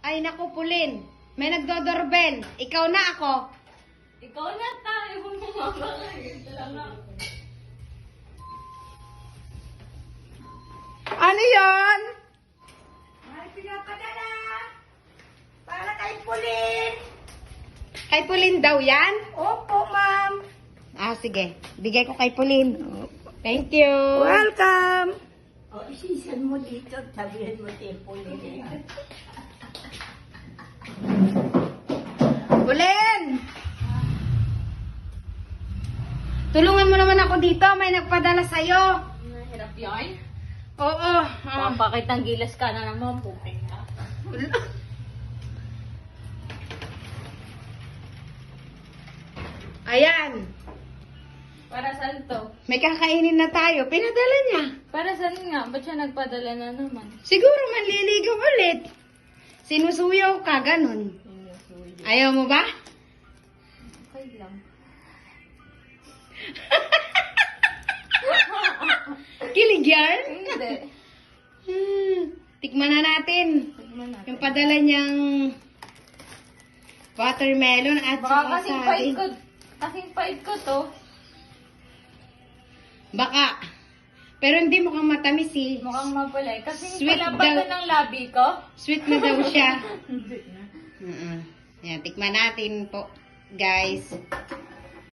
Ay, naku, Pulin. May nagdodorbel. Ikaw na ako. Ikaw na tayo. Ano yon? May pinapadala. Para kay Pulin. Kay Pulin daw yan? Opo, ma'am. Ah, sige. Bigay ko kay Pulin. Thank you. Welcome. O, isisan mo dito. Sabihin mo kay Pulin. Pulin! Tulungan mo naman ako dito. May nagpadala sa'yo. Mahirap yan. Oo. Papakitang gilas ka na naman, puting na. Ayan. Para saan to? May kakainin na tayo. Pinadala niya. Para saan nga? Ba't siya nagpadala na naman? Siguro manliligaw ulit. Sinusuyaw ka, ganun. Ayaw mo ba? Okay lang. Kilig yan? Hindi. Tikman na natin. Tignan natin. Yung padala niyang watermelon at Baka saka kasing saging. pait ko. Kasing pait ko to. Baka. Pero hindi mukhang matamis eh. Mukhang mapulay. Kasing Sweet pala ba daw. to ng labi ko? Sweet na daw siya. Hindi na. Yan, tikman natin po, guys.